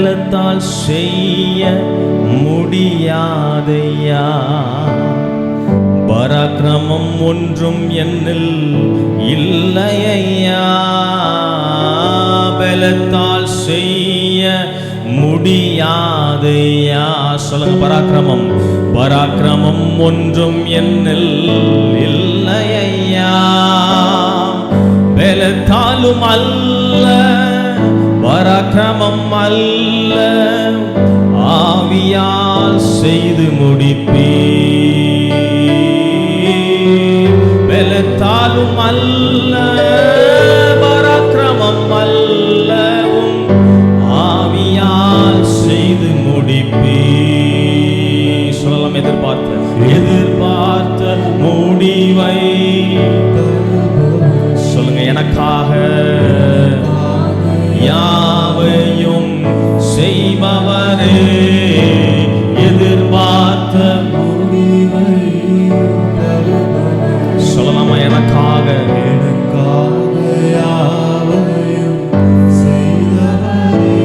பலத்தால் செய்ய முடியாதையா, பராக்கிரமம் ஒன்றும் என்னில் இல்லையா. பலத்தால் செய்ய முடியாதையா. சொல்லுங்க, பராக்கிரமம் பராக்கிரமம் ஒன்றும் என்னில் இல்லையா. பலத்தாலும் அல்ல, பராக்கிரமம் அல்ல, ஆவியால் செய்து முடிப்பீர். பலத்தாலும் அல்ல, பராக்கிரமம் அல்ல, ஆவியால் செய்து முடிப்பீர். சொல்லலாம், எதிர்பார்த்த முடிவை சொல்லுங்க. எனக்காக யாவையும் செய்பவரே, எதிர்பார்த்த முடிவை சொல்லலாமா? எனக்காக யாவையும் செய்தவரே.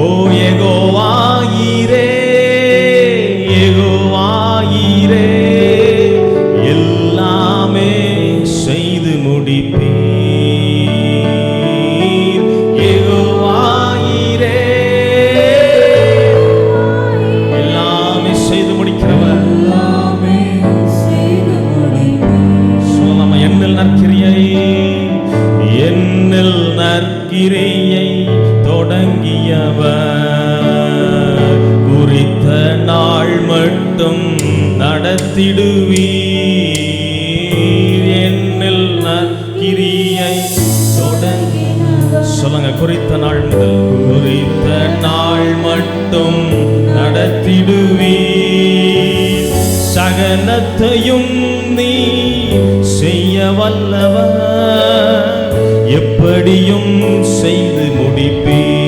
ஓ யெகோவாயிரே, யெகோவாயிரே, எல்லாமே செய்து முடிப்பீர். என்னில் நற்கிரியை தொடங்கியவர் குறித்த நாள் மட்டும் நடத்திடுவீர். என்னில் நற்கிரியை தொடங்கியவர் சொல்லுங்க. குறித்த நாள் முதல், குறித்த நாள் மட்டும் நடத்திடுவீர். சகலத்தையும் நீ செய்ய வல்லவர், எப்படியும் செய்து முடிப்பீர்.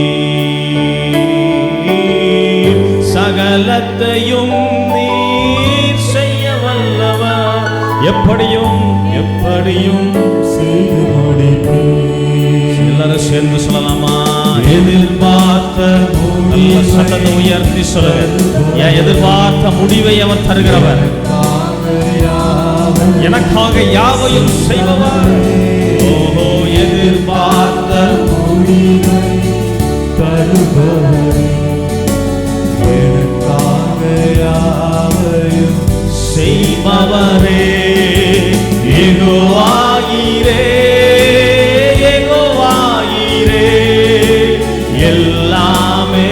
சகலத்தையும் நீர் செய்ய வல்லவர், எப்படியும் எப்படியும் செய்து முடிப்பீர். எல்லாரும் சேர்ந்து சொல்லலாமா? எதிர்பார்த்த சத்தத்தை உயர்த்தி சொல்லுங்க. எதிர்பார்த்த முடிவை அவர் தருகிறவர், எனக்காக யாவையும் செய்பவர். ஓஹோ, எதிர்பார்த்த முடிவை தருபவரே, எனக்காக யாவையும் செய்பவரே. யெகோவாயிரே, யெகோவாயிரே, எல்லாமே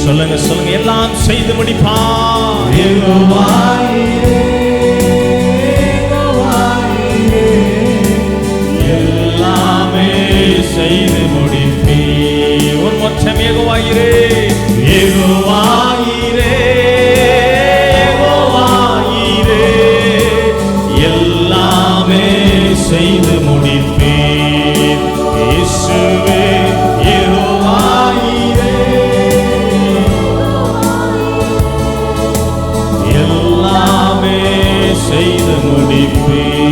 சொல்லுங்க சொல்லுங்க, எல்லாம் செய்து முடிப்பார். யெகோவாயிரே, செய்து முடிப்பீர். ஒரு மொச்சம் யெகோவாயிரே, யெகோவாயிரே, யெகோவாயிரே, எல்லாமே செய்து முடிப்பீர். இயேசுவே யெகோவாயிரே, எல்லாமே செய்து முடிப்பீர்.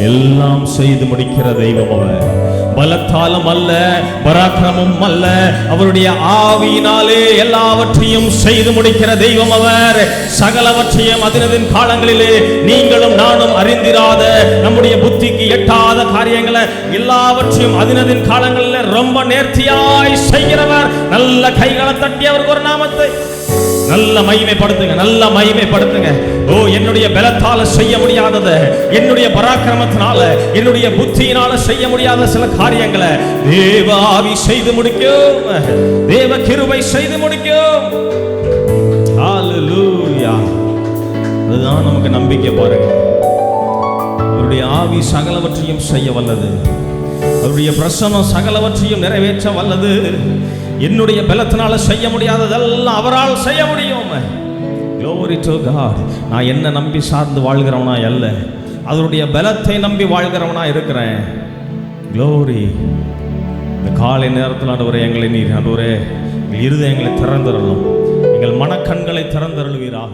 எல்லாம் செய்து முடிக்கிற தெய்வம் அவர். பலத்தாலும் அல்ல, பராக்கிரமும் அல்ல, அவருடைய ஆவியினாலே எல்லாவற்றையும் செய்து முடிக்கிற தெய்வம் அவர். சகலவற்றையும் அதினதின் காலங்களிலே நீங்களும் நானும் அறிந்திராத, நம்முடைய புத்திக்கு எட்டாத காரியங்களை எல்லாவற்றையும் அதினதின் காலங்களில் ரொம்ப நேர்த்தியாய் செய்கிறவர். நல்ல கைகளை தட்டி அவருக்கு ஒரு நாமத்தை நல்ல மகிமைப்படுத்துங்க, நல்ல மகிமைப்படுத்துங்க. ஓ, என்னுடைய பலத்தால செய்ய முடியாதத, என்னுடைய பராக்கிரமத்தினால, என்னுடைய புத்தியினால செய்ய முடியாத சில காரியங்களை தேவ ஆவி செய்து முடிக்கும், தேவ கிருபை செய்து முடிக்கும். ஹல்லேலூயா. அதுதான் நமக்கு நம்பிக்கை. பாருங்க, அவருடைய ஆவி சகலவற்றையும் செய்ய வல்லது, அவருடைய பிரசன்னம் சகலவற்றையும் நிறைவேற்ற வல்லது. என்னுடைய பலத்தினால செய்ய முடியாததெல்லாம் அவரால் செய்ய முடியும். Glory to God. நான் என்ன நம்பி சார்ந்து வாழ்கிறவனா அல்ல, அவருடைய பலத்தை நம்பி வாழ்கிறவனா இருக்கிறேன். Glory. இந்த காலை நேரத்தில் ஆண்டவரே, எங்களை நீர் ஆண்டவரே இருதயங்களை திறந்தருளும், எங்கள் மனக்கண்களை திறந்தருளுவீராக.